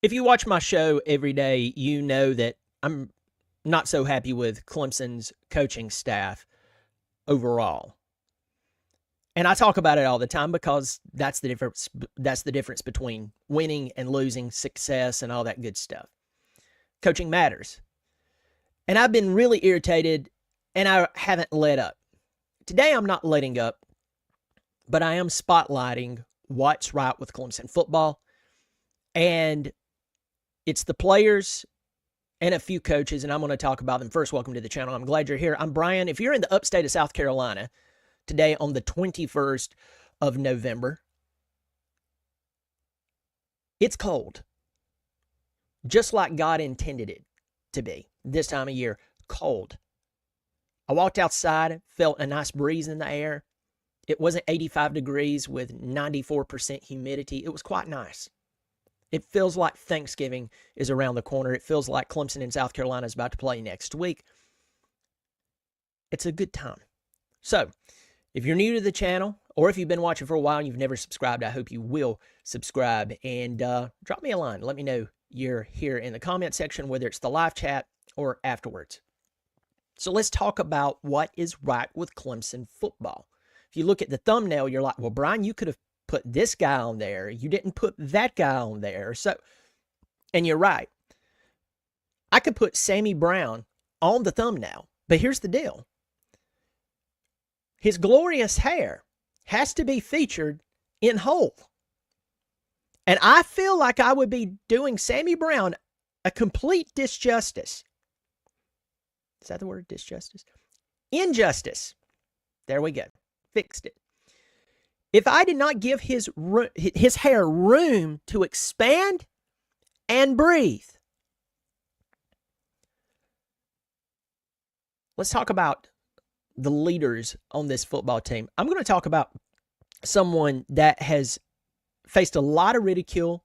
If you watch my show every day, you know that I'm not so happy with Clemson's coaching staff overall. And I talk about it all the time because that's the difference. That's the difference between winning and losing, success, and all that good stuff. Coaching matters. And I've been really irritated and I haven't let up. Today, I'm not letting up, but I am spotlighting what's right with Clemson football. And it's the players and a few coaches, and I'm going to talk about them first. Welcome to the channel. I'm glad you're here. I'm Brian. If you're in the upstate of South Carolina today on the 21st of November, it's cold, just like God intended it to be this time of year, cold. I walked outside, felt a nice breeze in the air. It wasn't 85 degrees with 94% humidity. It was quite nice. It feels like Thanksgiving is around the corner. It feels like Clemson in South Carolina is about to play next week. It's a good time. So, if you're new to the channel, or if you've been watching for a while and you've never subscribed, I hope you will subscribe and drop me a line. Let me know you're here in the comment section, whether it's the live chat or afterwards. So let's talk about what is right with Clemson football. If you look at the thumbnail, you're like, well, Brian, you could have put this guy on there. You didn't put that guy on there. So, and you're right. I could put Sammy Brown on the thumbnail, but here's the deal. His glorious hair has to be featured in whole. And I feel like I would be doing Sammy Brown a complete disjustice. Is that the word, disjustice? Injustice. There we go. Fixed it. If I did not give his hair room to expand and breathe. Let's talk about the leaders on this football team. I'm going to talk about someone that has faced a lot of ridicule.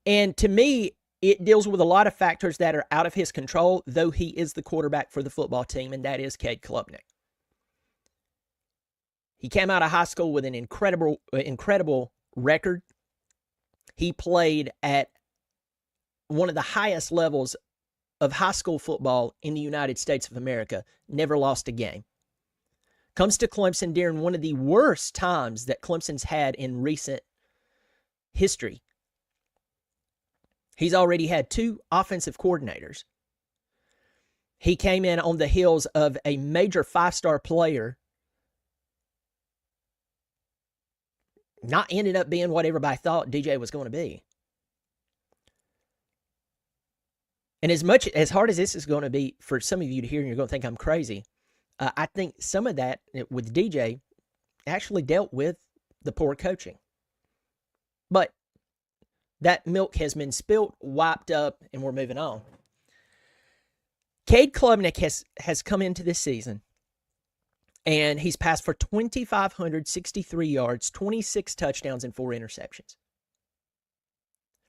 And to me, it deals with a lot of factors that are out of his control, though he is the quarterback for the football team, and that is Cade Klubnik. He came out of high school with an incredible record. He played at one of the highest levels of high school football in the United States of America, never lost a game. Comes to Clemson during one of the worst times that Clemson's had in recent history. He's already had 2 offensive coordinators. He came in on the heels of a major 5-star player not ended up being what everybody thought DJ was going to be. And as hard as this is going to be for some of you to hear, and you're going to think I'm crazy, I think some of that with DJ actually dealt with the poor coaching. But that milk has been spilt, wiped up, and we're moving on. Cade Klubnik has come into this season, and he's passed for 2,563 yards, 26 touchdowns, and 4 interceptions.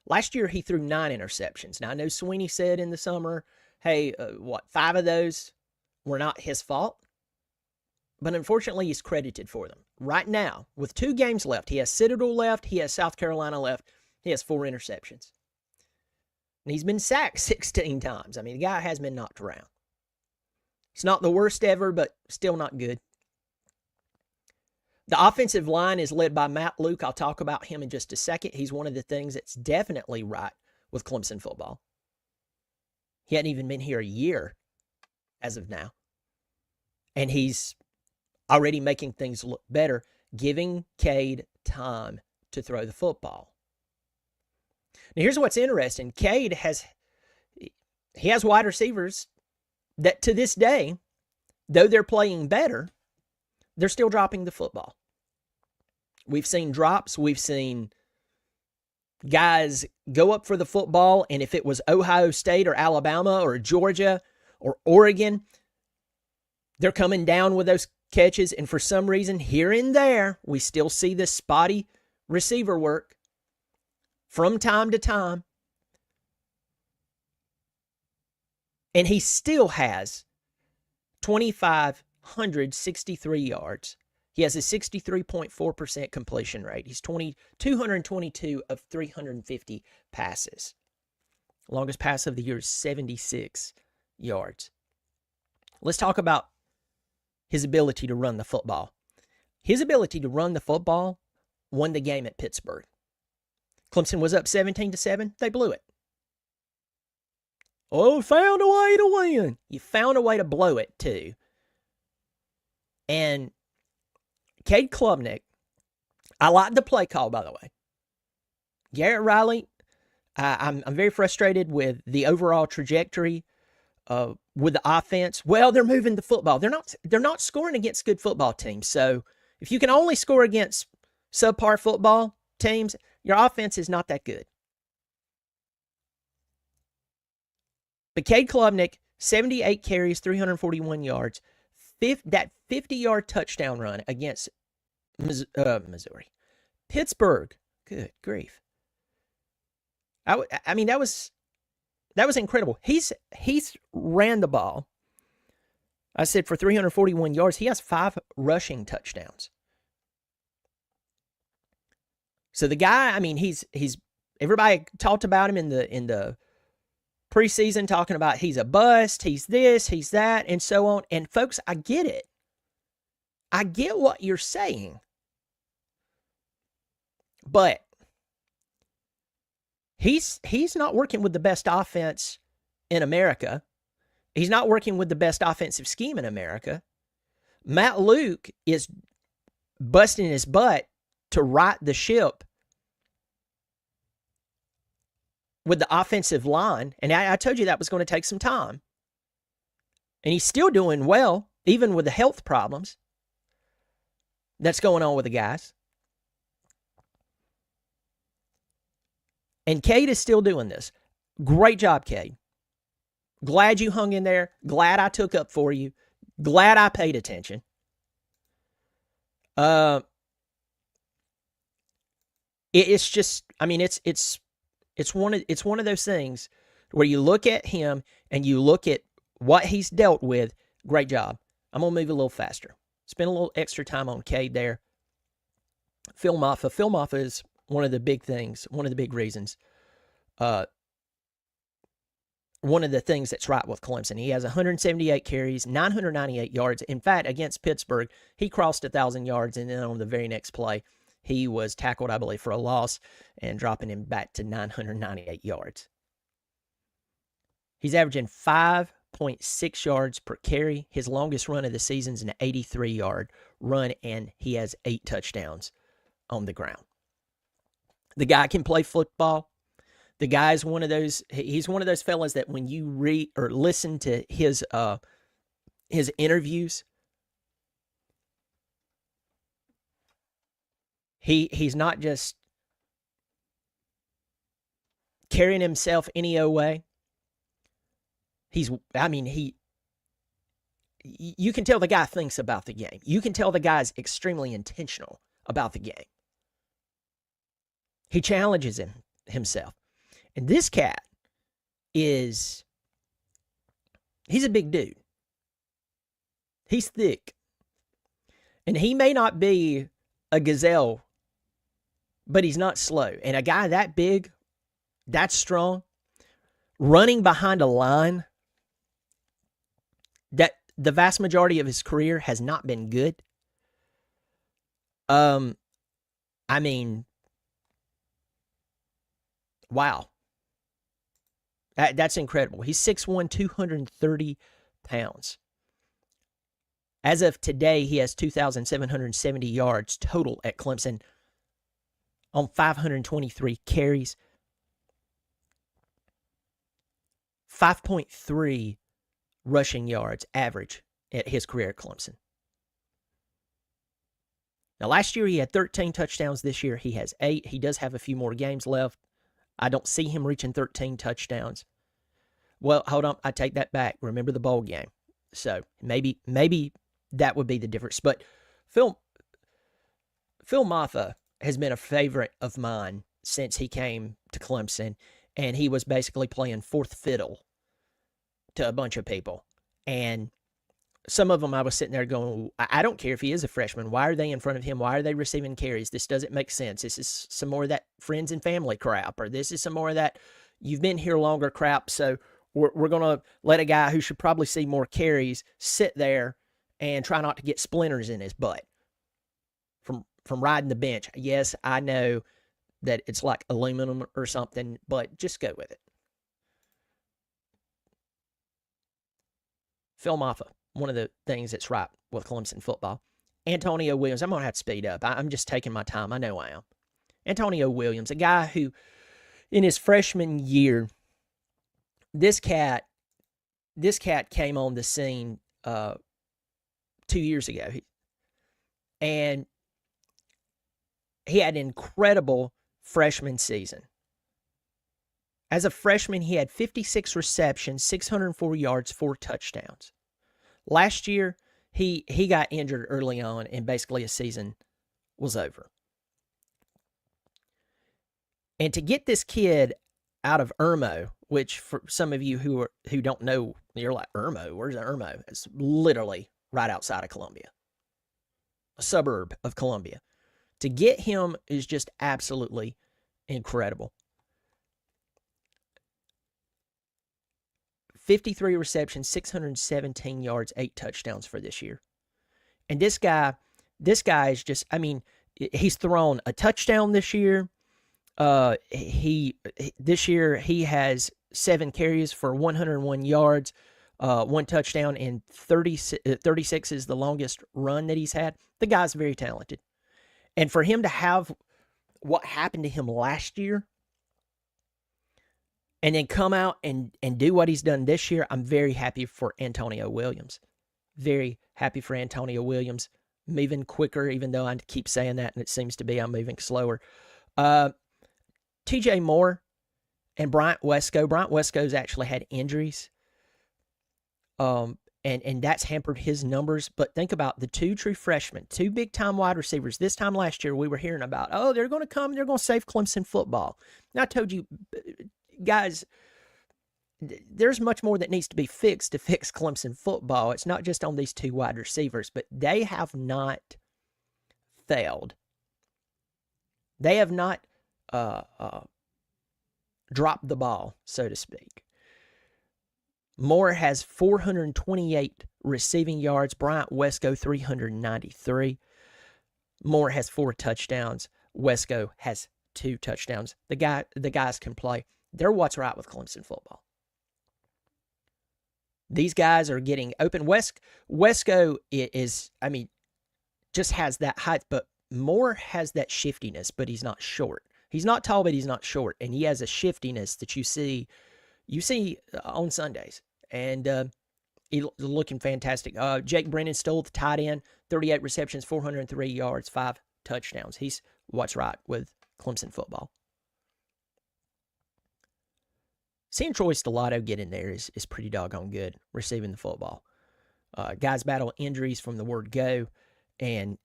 Last year, he threw 9 interceptions. Now, I know Sweeney said in the summer, hey, 5 of those were not his fault. But unfortunately, he's credited for them. Right now, with 2 games left, he has Citadel left, he has South Carolina left, he has 4 interceptions. And he's been sacked 16 times. I mean, the guy has been knocked around. It's not the worst ever, but still not good. The offensive line is led by Matt Luke. I'll talk about him in just a second. He's one of the things that's definitely right with Clemson football. He hadn't even been here a year as of now. And he's already making things look better, giving Cade time to throw the football. Now, here's what's interesting. Cade has wide receivers that to this day, though they're playing better, they're still dropping the football. We've seen drops. We've seen guys go up for the football, and if it was Ohio State or Alabama or Georgia or Oregon, they're coming down with those catches, and for some reason, here and there, we still see this spotty receiver work from time to time. And he still has 2,563 yards He has a 63.4% completion rate. He's 222 of 350 passes. Longest pass of the year is 76 yards. Let's talk about his ability to run the football. His ability to run the football won the game at Pittsburgh. Clemson was up 17-7. They blew it. Oh, found a way to win. You found a way to blow it, too. And Cade Klubnik, I like the play call, by the way. Garrett Riley, I'm very frustrated with the overall trajectory with the offense. Well, they're moving the football. They're not scoring against good football teams. So if you can only score against subpar football teams, your offense is not that good. But Cade Klubnik, 78 carries, 341 yards. That 50-yard touchdown run against Missouri. Pittsburgh. Good grief. I mean, that was incredible. He's ran the ball. I said for 341 yards. He has 5 rushing touchdowns. So the guy, I mean, he's everybody talked about him in the preseason, talking about he's a bust, he's this, he's that, and so on. And folks, I get it. I get what you're saying. But he's not working with the best offense in America. He's not working with the best offensive scheme in America. Matt Luke is busting his butt to right the ship with the offensive line. And I told you that was going to take some time. And he's still doing well, even with the health problems that's going on with the guys. And Cade is still doing this. Great job, Cade. Glad you hung in there. Glad I took up for you. Glad I paid attention. It's just, I mean, it's one of those things where you look at him and you look at what he's dealt with. Great job. I'm gonna move a little faster. Spend a little extra time on Cade there. Phil Maffa. Phil Maffa is one of the big things, one of the big reasons. One of the things that's right with Clemson. He has 178 carries, 998 yards. In fact, against Pittsburgh, he crossed 1,000 yards, and then on the very next play, he was tackled, I believe, for a loss and dropping him back to 998 yards. He's averaging 5.6 yards per carry. His longest run of the season is an 83-yard run, and he has 8 touchdowns on the ground. The guy can play football. The guy's one of those. He's one of those fellas that when you read or listen to his interviews, he's not just carrying himself any old way. You can tell the guy thinks about the game. You can tell the guy's extremely intentional about the game. He challenges himself. And this cat he's a big dude. He's thick. And he may not be a gazelle, but he's not slow. And a guy that big, that strong, running behind a line that the vast majority of his career has not been good. I mean, wow. That's incredible. He's 6'1", 230 pounds. As of today, he has 2,770 yards total at Clemson on 523 carries. 5.3 rushing yards average at his career at Clemson. Now, last year he had 13 touchdowns. This year he has 8. He does have a few more games left. I don't see him reaching 13 touchdowns. Well, hold on. I take that back. Remember the bowl game. So maybe that would be the difference. But Phil Maffa has been a favorite of mine since he came to Clemson, and he was basically playing fourth fiddle to a bunch of people. And some of them I was sitting there going, I don't care if he is a freshman. Why are they in front of him? Why are they receiving carries? This doesn't make sense. This is some more of that friends and family crap, or this is some more of that you've been here longer crap. So we're going to let a guy who should probably see more carries sit there and try not to get splinters in his butt from riding the bench. Yes, I know that it's like aluminum or something, but just go with it. Phil Maffa, one of the things that's right with Clemson football. Antonio Williams, I'm going to have to speed up. I'm just taking my time. I know I am. Antonio Williams, a guy who, in his freshman year, this cat came on the scene 2 years ago. And he had an incredible freshman season. As a freshman, he had 56 receptions, 604 yards, 4 touchdowns. Last year, he got injured early on, and basically his season was over. And to get this kid out of Irmo, which for some of you who don't know, you're like, Irmo? Where's Irmo? It's literally right outside of Columbia, a suburb of Columbia. To get him is just absolutely incredible. 53 receptions, 617 yards, 8 touchdowns for this year. And this guy is just, I mean, he's thrown a touchdown this year. This year he has 7 carries for 101 yards, 1 touchdown, and 36 is the longest run that he's had. The guy's very talented. And for him to have what happened to him last year and then come out and do what he's done this year, I'm very happy for Antonio Williams. Very happy for Antonio Williams. Moving quicker, even though I keep saying that, and it seems to be I'm moving slower. TJ Moore and Bryant Wesco. Bryant Wesco's actually had injuries. And that's hampered his numbers. But think about the 2 true freshmen, 2 big-time wide receivers. This time last year, we were hearing about, oh, they're going to come, they're going to save Clemson football. And I told you, guys, there's much more that needs to be fixed to fix Clemson football. It's not just on these 2 wide receivers, but they have not failed. They have not dropped the ball, so to speak. Moore has 428 receiving yards. Bryant Wesco, 393. Moore has 4 touchdowns. Wesco has 2 touchdowns. The guys can play. They're what's right with Clemson football. These guys are getting open. Wesco is, I mean, just has that height, but Moore has that shiftiness, but he's not short. He's not tall, but he's not short, and he has a shiftiness that you see on Sundays, and he's looking fantastic. Jake Brennan stole the tight end, 38 receptions, 403 yards, 5 touchdowns. He's what's right with Clemson football. Seeing Troy Stellato get in there is pretty doggone good receiving the football. Guys battle injuries from the word go, and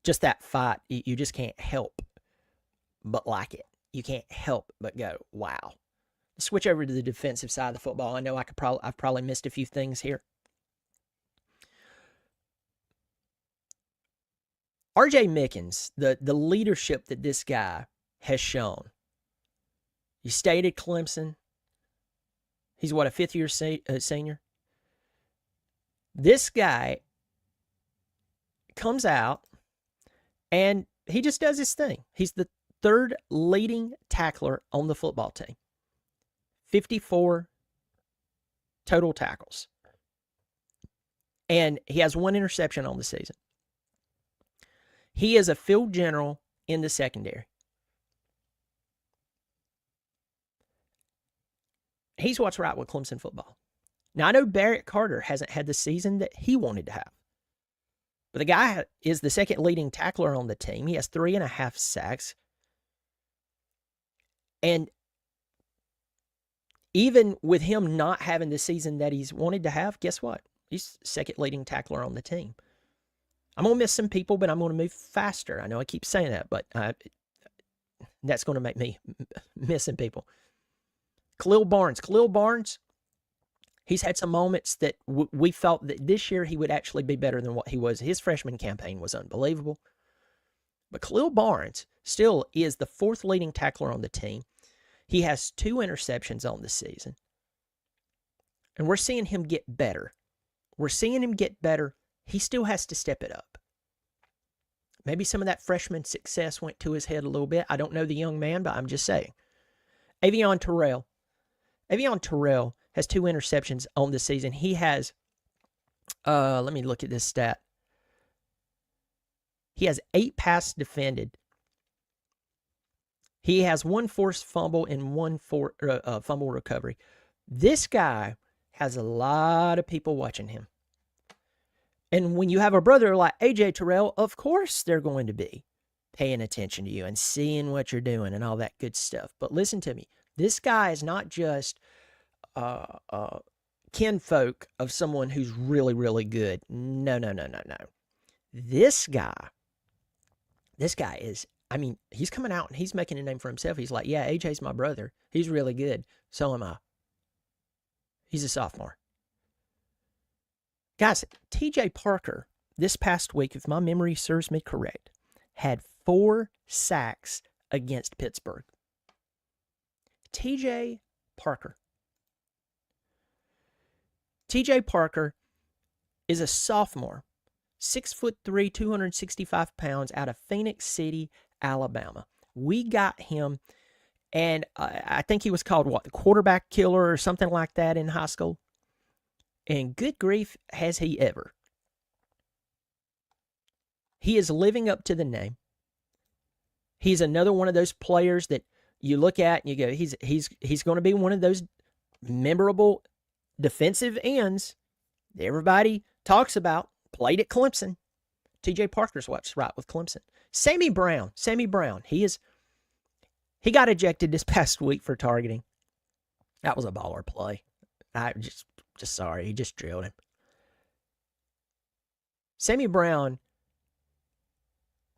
just that fight, you just can't help but like it. You can't help but go, wow. Let's switch over to the defensive side of the football. I know I've probably missed a few things here. R.J. Mickens, the leadership that this guy has shown. He stayed at Clemson. He's a 5th-year senior? This guy comes out, and he just does his thing. He's the 3rd leading tackler on the football team. 54 total tackles. And he has 1 interception on the season. He is a field general in the secondary. He's what's right with Clemson football. Now, I know Barrett Carter hasn't had the season that he wanted to have. But the guy is the 2nd leading tackler on the team. He has 3.5 sacks. And even with him not having the season that he's wanted to have, guess what? He's 2nd leading tackler on the team. I'm going to miss some people, but I'm going to move faster. I know I keep saying that, but that's going to make me miss some people. Khalil Barnes. He's had some moments that we felt that this year he would actually be better than what he was. His freshman campaign was unbelievable. But Khalil Barnes still is the 4th leading tackler on the team. He has 2 interceptions on the season. And we're seeing him get better. We're seeing him get better. He still has to step it up. Maybe some of that freshman success went to his head a little bit. I don't know the young man, but I'm just saying. Avion Terrell. Avion Terrell has 2 interceptions on the season. He has, let me look at this stat. He has 8 passes defended. He has 1 forced fumble and 1 fumble recovery. This guy has a lot of people watching him. And when you have a brother like AJ Terrell, of course they're going to be paying attention to you and seeing what you're doing and all that good stuff. But listen to me. This guy is not just kinfolk of someone who's really, really good. No. This guy is, I mean, he's coming out and he's making a name for himself. He's like, yeah, AJ's my brother. He's really good. So am I. He's a sophomore. Guys, TJ Parker, this past week, if my memory serves me correct, had 4 sacks against Pittsburgh. TJ Parker. TJ Parker is a sophomore, 6'3", 265 pounds, out of Phoenix City, Alabama. We got him, and I think he was called, the quarterback killer or something like that in high school. And good grief, has he ever. He is living up to the name. He's another one of those players that you look at and you go, he's going to be one of those memorable defensive ends that everybody talks about. Played at Clemson. TJ Parker's what's right with Clemson. Sammy Brown. He got ejected this past week for targeting. That was a baller play. I just sorry. He just drilled him. Sammy Brown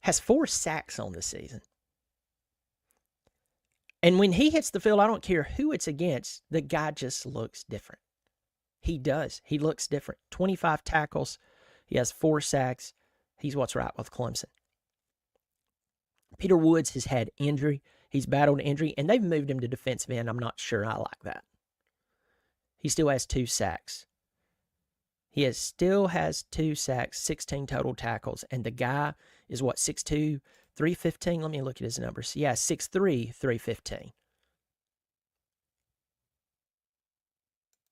has 4 sacks on the season. And when he hits the field, I don't care who it's against, the guy just looks different. He does. He looks different. 25 tackles. He has 4 sacks. He's what's right with Clemson. Peter Woods has had injury. He's battled injury, and they've moved him to defensive end. I'm not sure I like that. He still has 2 sacks. Still has 2 sacks, 16 total tackles, and the guy is 6'2", 315? Let me look at his numbers. Yeah, 6'3", 315.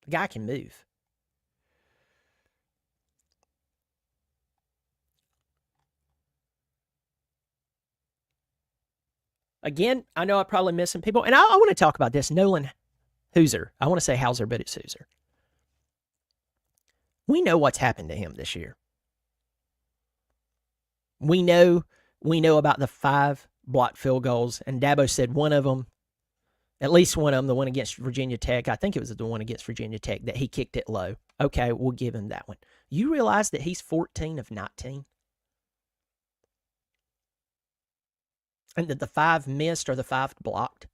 The guy can move. Again, I know I probably missed some people, and I want to talk about this. Nolan Hooser. I want to say Hauser, but it's Hooser. We know what's happened to him this year. We know about the 5 blocked field goals, and Dabo said one of them, at least one of them, the one against Virginia Tech, I think it was the one against Virginia Tech, that he kicked it low. Okay, we'll give him that one. You realize that he's 14 of 19? And that the 5 missed or the 5 blocked?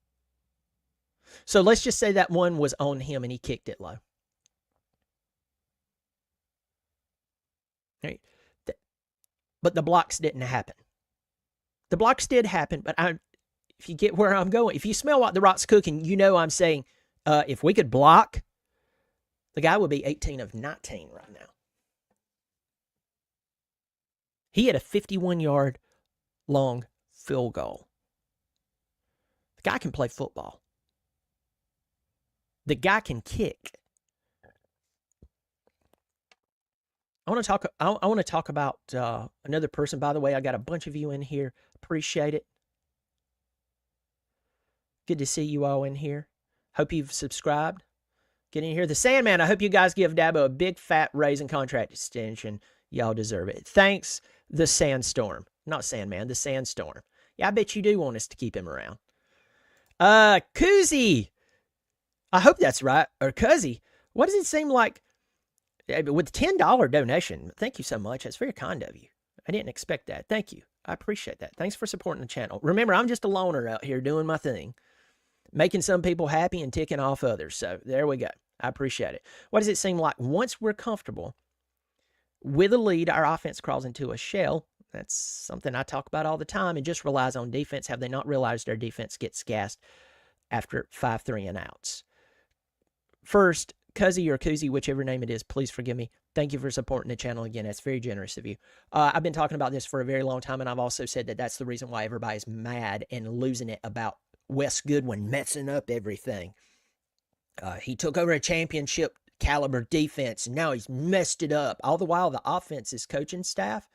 So let's just say that one was on him and he kicked it low. Right? But the blocks didn't happen. The blocks did happen, but if you get where I'm going, if you smell what the rock's cooking, you know I'm saying if we could block, the guy would be 18 of 19 right now. He had a 51-yard long field goal. The guy can play football. The guy can kick. I want to talk about another person. By the way, I got a bunch of you in here. Appreciate it. Good to see you all in here. Hope you've subscribed. Get in here. The Sandman, I hope you guys give Dabo a big fat raise and contract extension. Y'all deserve it. Thanks, the Sandstorm. Not Sandman, the Sandstorm. Yeah, I bet you do want us to keep him around. Koozie. I hope that's right. Or Cuzzy. What does it seem like? With $10 donation, thank you so much. That's very kind of you. I didn't expect that. Thank you. I appreciate that. Thanks for supporting the channel. Remember, I'm just a loner out here doing my thing, making some people happy and ticking off others. So there we go. I appreciate it. What does it seem like once we're comfortable with a lead, our offense crawls into a shell? That's something I talk about all the time, and just relies on defense. Have they not realized their defense gets gassed after 5 3-and-outs? First, Cuzzy or Koozie, whichever name it is, please forgive me. Thank you for supporting the channel again. That's very generous of you. I've been talking about this for a very long time, and I've also said that that's the reason why everybody's mad and losing it about Wes Goodwin messing up everything. He took over a championship caliber defense, and now he's messed it up. All the while, the offense's coaching staff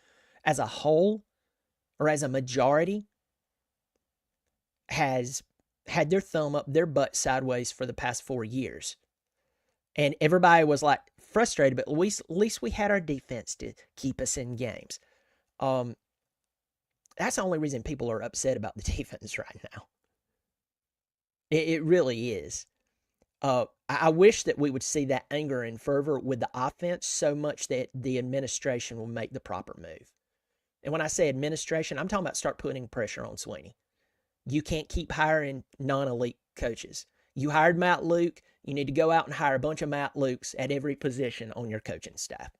as a whole, or as a majority, has had their thumb up their butt sideways for the past 4 years. And everybody was like frustrated, but at least we had our defense to keep us in games. That's the only reason people are upset about the defense right now. It really is. I wish that we would see that anger and fervor with the offense so much that the administration will make the proper move. And when I say administration, I'm talking about start putting pressure on Swinney. You can't keep hiring non-elite coaches. You hired Matt Luke. You need to go out and hire a bunch of Matt Lukes at every position on your coaching staff.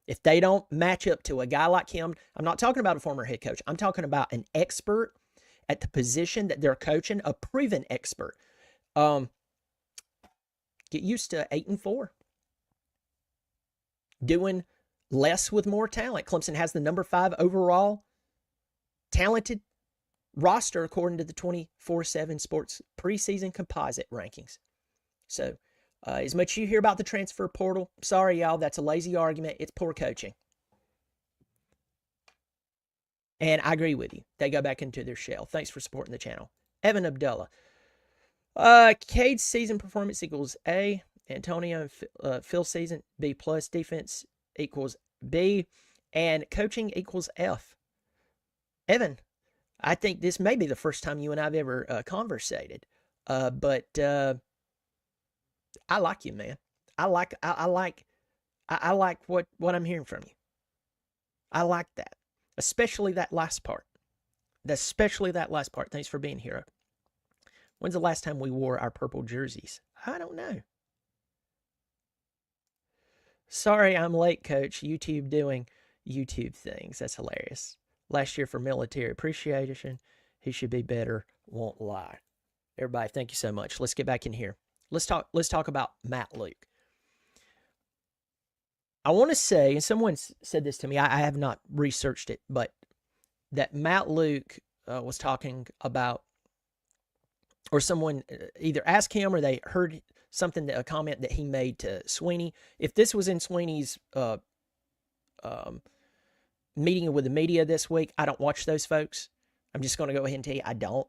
If they don't match up to a guy like him, I'm not talking about a former head coach. I'm talking about an expert at the position that they're coaching, a proven expert. Get used to 8-4. Doing less with more talent. Clemson has the number 5 overall talented roster according to the 24/7 Sports preseason composite rankings. So, as much as you hear about the transfer portal, sorry, y'all, that's a lazy argument. It's poor coaching. And I agree with you. They go back into their shell. Thanks for supporting the channel. Evan Abdullah. Cade's season performance equals A. Antonio and Phil's season, B+. Defense equals B. And coaching equals F. Evan, I think this may be the first time you and I have ever conversated. But I like you, man. I like what I'm hearing from you. I like that. Especially that last part. Thanks for being here. When's the last time we wore our purple jerseys? I don't know. Sorry, I'm late, Coach. YouTube doing YouTube things. That's hilarious. Last year for military appreciation. He should be better. Won't lie. Everybody, thank you so much. Let's get back in here. Let's talk about Matt Luke. I want to say, and someone said this to me, I have not researched it, but that Matt Luke was talking about, or someone either asked him or they heard something, a comment that he made to Swinney. If this was in Swinney's meeting with the media this week, I don't watch those folks. I'm just going to go ahead and tell you, I don't.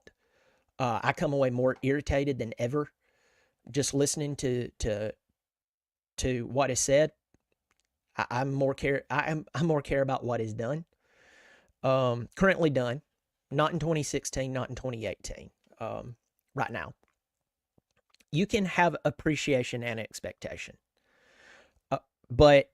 I come away more irritated than ever just listening to what is said. I'm more care about what is done. Currently done, not in 2016, not in 2018. Right now, you can have appreciation and expectation, but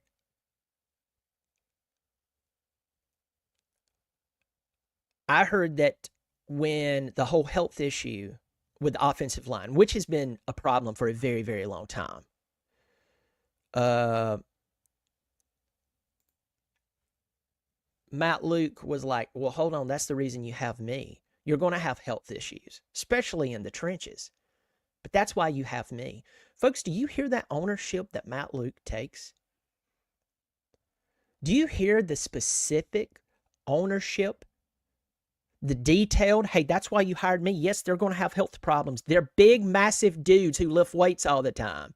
I heard that when the whole health issue with the offensive line, which has been a problem for a very, very long time, Matt Luke was like, well, hold on, that's the reason you have me. You're going to have health issues, especially in the trenches. But that's why you have me. Folks, do you hear that ownership that Matt Luke takes? Do you hear the specific ownership? The detailed, hey, that's why you hired me. Yes, they're going to have health problems. They're big, massive dudes who lift weights all the time,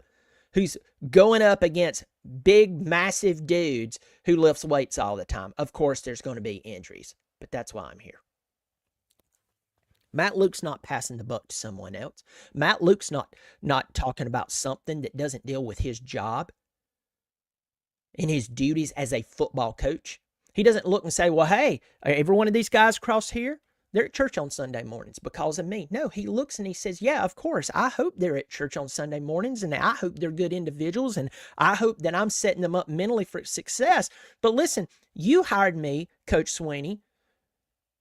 who's going up against big, massive dudes who lifts weights all the time. Of course, there's going to be injuries, but that's why I'm here. Matt Luke's not passing the buck to someone else. Matt Luke's not talking about something that doesn't deal with his job and his duties as a football coach. He doesn't look and say, well, hey, every one of these guys across here, they're at church on Sunday mornings because of me. No, he looks and he says, yeah, of course. I hope they're at church on Sunday mornings, and I hope they're good individuals, and I hope that I'm setting them up mentally for success. But listen, you hired me, Coach Swinney.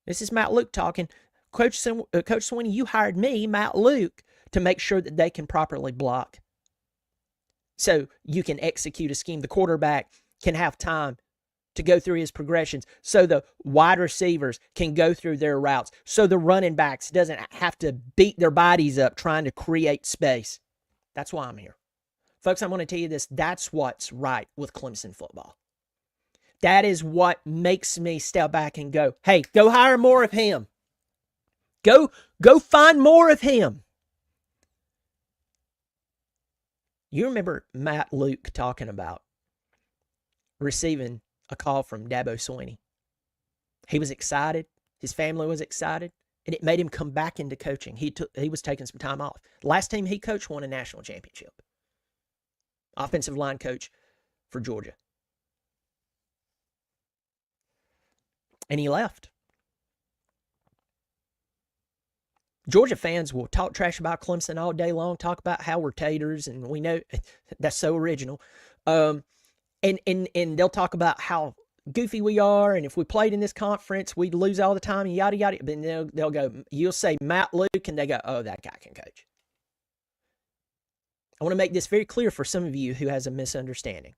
This is Matt Luke talking. Coach Swinney, you hired me, Matt Luke, to make sure that they can properly block so you can execute a scheme. The quarterback can have time to go through his progressions, so the wide receivers can go through their routes, so the running backs doesn't have to beat their bodies up trying to create space. That's why I'm here. Folks, I'm going to tell you this. That's what's right with Clemson football. That is what makes me step back and go, hey, go hire more of him. Go find more of him. You remember Matt Luke talking about receiving a call from Dabo Swinney. He was excited. His family was excited. And it made him come back into coaching. He was taking some time off. Last team he coached won a national championship. Offensive line coach for Georgia. And he left. Georgia fans will talk trash about Clemson all day long, talk about how we're taters, and we know that's so original. And they'll talk about how goofy we are, and if we played in this conference, we'd lose all the time, and yada, yada. But they'll go, you'll say Matt Luke, and they go, oh, that guy can coach. I want to make this very clear for some of you who has a misunderstanding.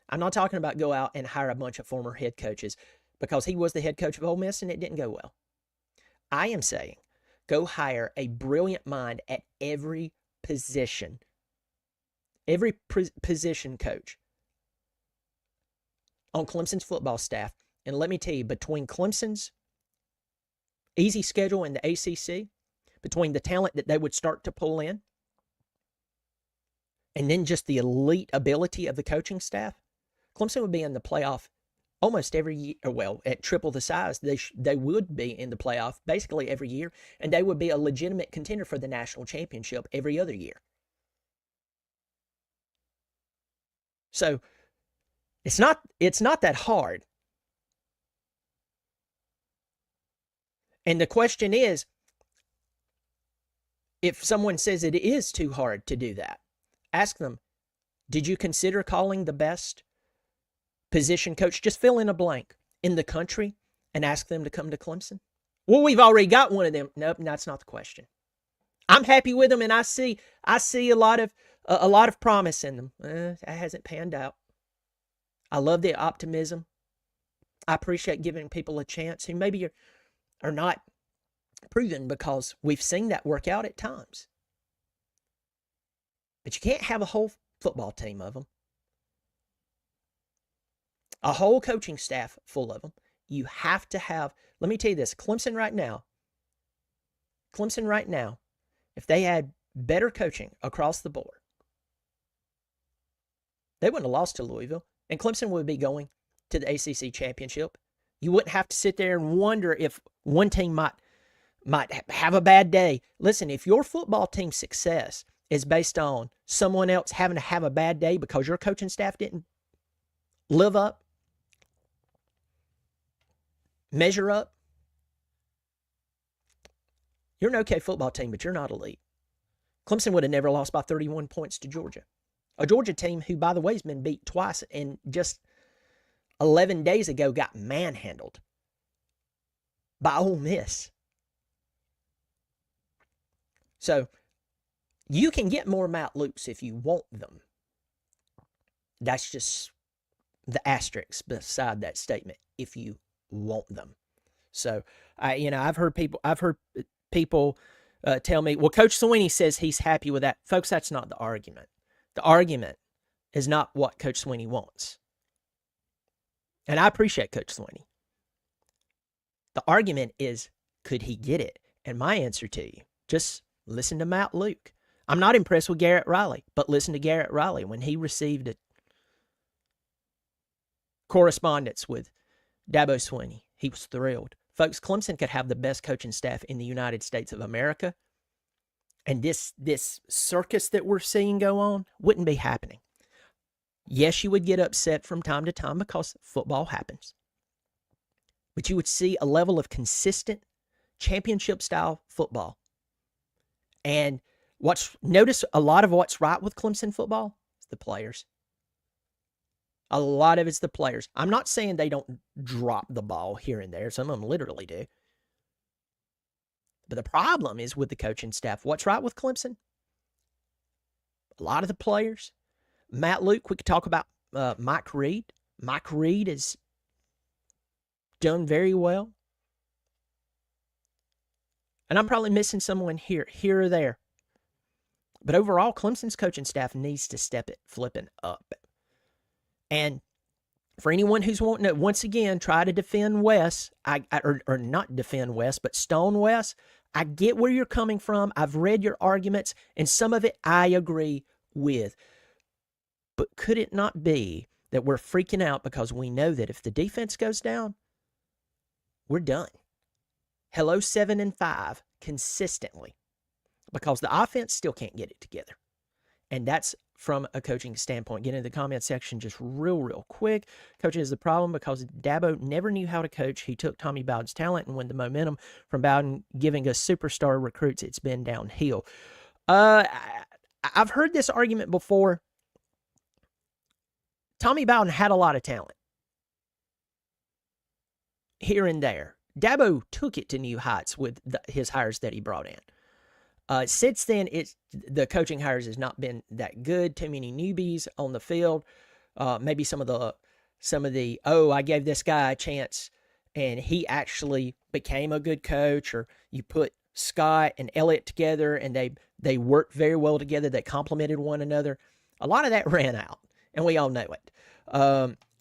I'm not talking about go out and hire a bunch of former head coaches, because he was the head coach of Ole Miss, and it didn't go well. I am saying go hire a brilliant mind at every position. Every position coach on Clemson's football staff. And let me tell you, between Clemson's easy schedule and the ACC, between the talent that they would start to pull in, and then just the elite ability of the coaching staff, Clemson would be in the playoff almost every year. Well, at triple the size, they would be in the playoff basically every year, and they would be a legitimate contender for the national championship every other year. So it's not that hard. And the question is, if someone says it is too hard to do that, ask them, did you consider calling the best position coach, just fill in a blank, in the country, and ask them to come to Clemson? Well, we've already got one of them. Nope, that's not the question. I'm happy with them, and I see a lot of promise in them. That hasn't panned out. I love the optimism. I appreciate giving people a chance who maybe are not proven, because we've seen that work out at times. But you can't have a whole football team of them. A whole coaching staff full of them. You have to have, let me tell you this, Clemson right now, if they had better coaching across the board, they wouldn't have lost to Louisville, and Clemson would be going to the ACC championship. You wouldn't have to sit there and wonder if one team might have a bad day. Listen, if your football team's success is based on someone else having to have a bad day because your coaching staff didn't live up, measure up, you're an okay football team, but you're not elite. Clemson would have never lost by 31 points to Georgia. A Georgia team who, by the way, has been beat twice and just 11 days ago got manhandled by Ole Miss. So you can get more Matt Lukes if you want them. That's just the asterisk beside that statement, if you want them. So I've heard people tell me, well, Coach Swinney says he's happy with that. Folks, that's not the argument. The argument is not what Coach Swinney wants. And I appreciate Coach Swinney. The argument is, could he get it? And my answer to you, just listen to Matt Luke. I'm not impressed with Garrett Riley, but listen to Garrett Riley. When he received a correspondence with Dabo Swinney, he was thrilled. Folks, Clemson could have the best coaching staff in the United States of America, and this circus that we're seeing go on wouldn't be happening. Yes, you would get upset from time to time because football happens. But you would see a level of consistent championship-style football. And notice a lot of what's right with Clemson football is the players. A lot of it's the players. I'm not saying they don't drop the ball here and there. Some of them literally do. But the problem is with the coaching staff. What's right with Clemson? A lot of the players, Matt Luke, we could talk about Mike Reed. Mike Reed has done very well. And I'm probably missing someone here or there. But overall, Clemson's coaching staff needs to step it flipping up. And for anyone who's wanting to, once again, try to defend Wes, or not defend Wes, but stone Wes, I get where you're coming from. I've read your arguments, and some of it I agree with. But could it not be that we're freaking out because we know that if the defense goes down, we're done? Hello, 7-5 consistently, because the offense still can't get it together. And that's from a coaching standpoint. Get into the comment section just real quick. Coaching is the problem because Dabo never knew how to coach. He took Tommy Bowden's talent, and when the momentum from Bowden giving us superstar recruits, it's been downhill. I've heard this argument before. Tommy Bowden had a lot of talent here and there. Dabo took it to new heights with his hires that he brought in. Since then, the coaching hires has not been that good. Too many newbies on the field. Maybe some of the I gave this guy a chance and he actually became a good coach. Or you put Scott and Elliott together and they worked very well together. They complemented one another. A lot of that ran out, and we all know it.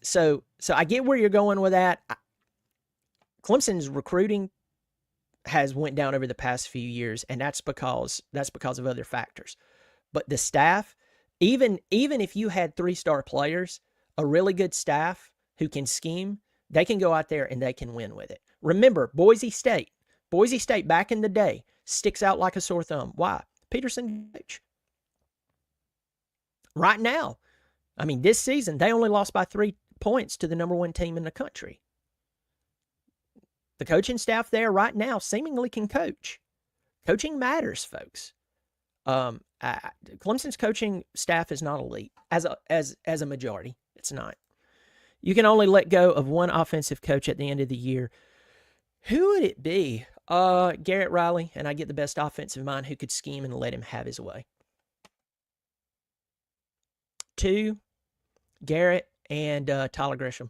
So I get where you're going with that. Clemson's recruiting has went down over the past few years, and that's because of other factors. But the staff, even if you had 3-star players, a really good staff who can scheme, they can go out there and they can win with it. Remember, Boise State back in the day sticks out like a sore thumb. Why? Peterson coach. Right now, I mean, this season, they only lost by 3 points to the number 1 team in the country. The coaching staff there right now seemingly can coach. Coaching matters, folks. Clemson's coaching staff is not elite as a majority. It's not. You can only let go of one offensive coach at the end of the year. Who would it be? Garrett Riley, and I get the best offensive mind who could scheme and let him have his way. 2, Garrett and Tyler Grisham.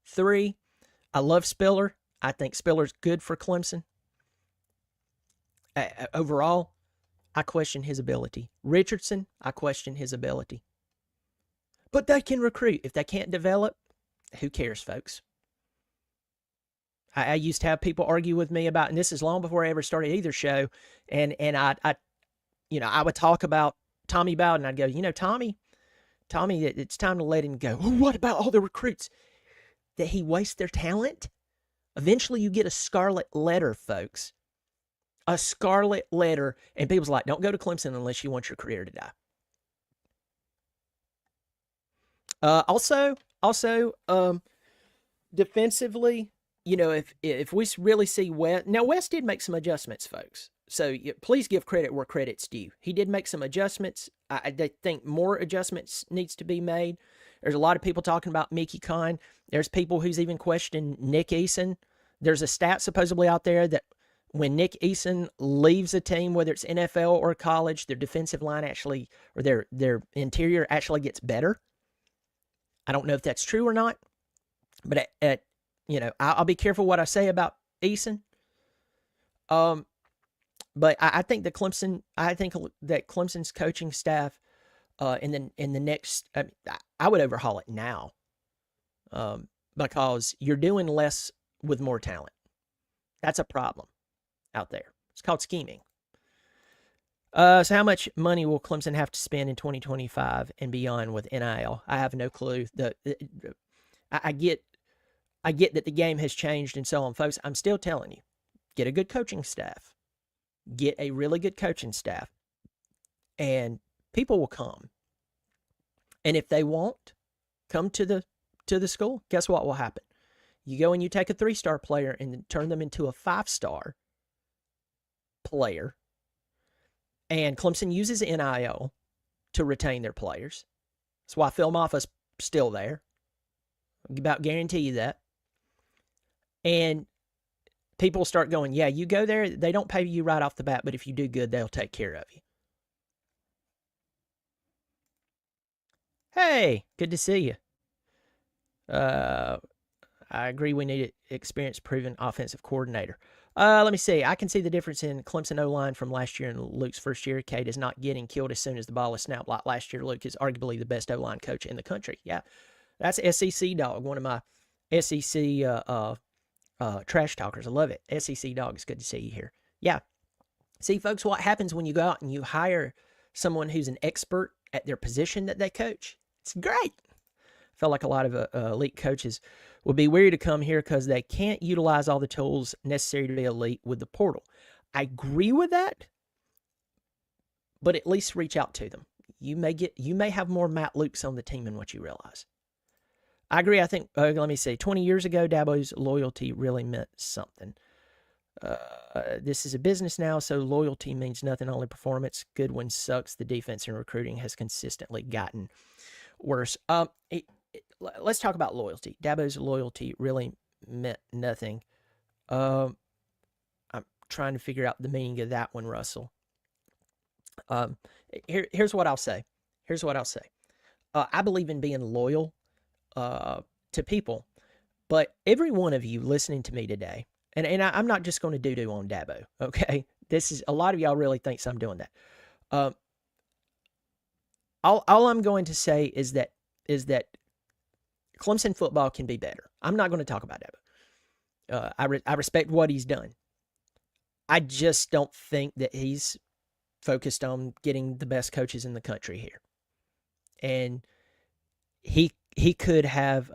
3, I love Spiller. I think Spiller's good for Clemson. Overall, I question his ability. Richardson, I question his ability. But they can recruit. If they can't develop, who cares, folks? I used to have people argue with me about, and this is long before I ever started either show, and I would talk about Tommy Bowden. I'd go, Tommy, it's time to let him go. Oh, what about all the recruits? That he wastes their talent? Eventually you get a scarlet letter, folks. A scarlet letter. And people's like, don't go to Clemson unless you want your career to die. Also, defensively, if we really see West. Now, West did make some adjustments, folks. So please give credit where credit's due. He did make some adjustments. I think more adjustments needs to be made. There's a lot of people talking about Mickey Kine. There's people who's even questioned Nick Eason. There's a stat supposedly out there that when Nick Eason leaves a team, whether it's NFL or college, their defensive line actually, or their interior actually gets better. I don't know if that's true or not, but I'll be careful what I say about Eason. But I think that Clemson's coaching staff, in the next, I would overhaul it now, because you're doing less with more talent. That's a problem out there. It's called scheming. So how much money will Clemson have to spend in 2025 and beyond with NIL? I have no clue. I get that the game has changed and so on, folks. I'm still telling you, get a good coaching staff. Get a really good coaching staff, and people will come. And if they won't come to the school, guess what will happen? You go and you take a 3-star player and turn them into a 5-star player. And Clemson uses NIL to retain their players. That's why Phil Moffa's still there. I about guarantee you that. And people start going, yeah, you go there, they don't pay you right off the bat, but if you do good, they'll take care of you. Hey, good to see you. Uh, I agree we need an experienced, proven offensive coordinator. Let me see. I can see the difference in Clemson O-line from last year and Luke's first year. Cade is not getting killed as soon as the ball is snapped like last year. Luke is arguably the best O-line coach in the country. Yeah, that's SEC dog, one of my SEC trash talkers. I love it. SEC dog, it's good to see you here. Yeah. See, folks, what happens when you go out and you hire someone who's an expert at their position that they coach? It's great. I feel like a lot of elite coaches would be weary to come here because they can't utilize all the tools necessary to be elite with the portal. I agree with that, but at least reach out to them. You may have more Matt Lukes on the team than what you realize. I agree. I think, let me see, 20 years ago, Dabo's loyalty really meant something. This is a business now, so loyalty means nothing, only performance. Goodwin sucks. The defense and recruiting has consistently gotten worse. Let's talk about loyalty. Dabo's loyalty really meant nothing. I'm trying to figure out the meaning of that one, Russell. Here's what I'll say. I believe in being loyal to people, but every one of you listening to me today, and I'm not just going to doo-doo on Dabo, okay? This is, a lot of y'all really thinks I'm doing that. All I'm going to say is that Clemson football can be better. I'm not going to talk about Dabo. I respect what he's done. I just don't think that he's focused on getting the best coaches in the country here. And he could have,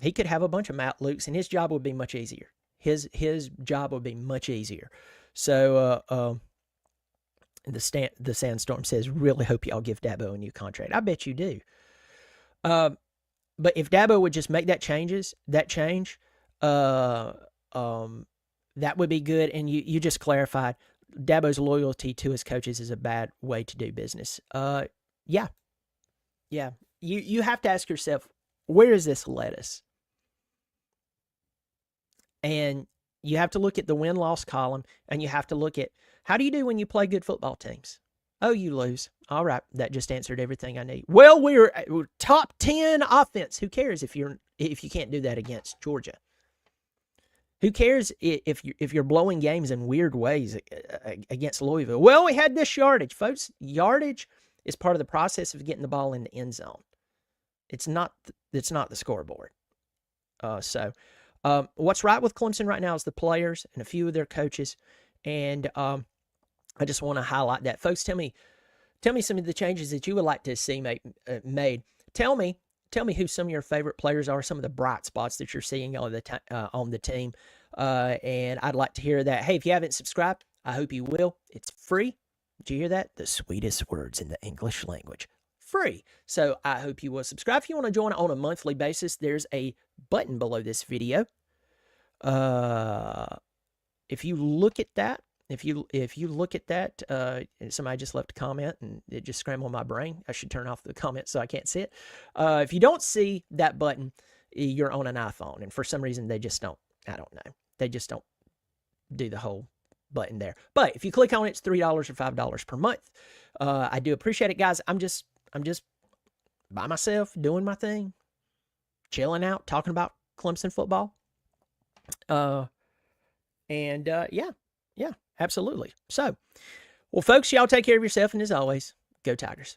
he could have a bunch of Matt Lukes, and his job would be much easier. His job would be much easier. So the Sandstorm says, really hope y'all give Dabo a new contract. I bet you do. But if Dabo would just make that change, that would be good. And you just clarified Dabo's loyalty to his coaches is a bad way to do business. Yeah. You have to ask yourself, where does this led us? And you have to look at the win-loss column, and you have to look at, how do you do when you play good football teams? Oh, you lose. All right, that just answered everything I need. Well, we're top 10 offense. Who cares if you can't do that against Georgia? Who cares if you're blowing games in weird ways against Louisville? Well, we had this yardage, folks. Yardage is part of the process of getting the ball in the end zone. It's not the scoreboard. What's right with Clemson right now is the players and a few of their coaches, and I just want to highlight that. Folks, tell me some of the changes that you would like to see made. Tell me who some of your favorite players are, some of the bright spots that you're seeing on the team, and I'd like to hear that. Hey, if you haven't subscribed, I hope you will. It's free. Did you hear that? The sweetest words in the English language. Free. So I hope you will subscribe. If you want to join on a monthly basis, there's a button below this video. If you look at that, somebody just left a comment and it just scrambled my brain. I should turn off the comment so I can't see it. If you don't see that button, you're on an iPhone, and for some reason they just don't. I don't know. They just don't do the whole button there. But if you click on it, it's $3 or $5 per month. I do appreciate it, guys. I'm just by myself doing my thing, chilling out, talking about Clemson football. Yeah, absolutely. So, well, folks, y'all take care of yourself, and as always, go Tigers.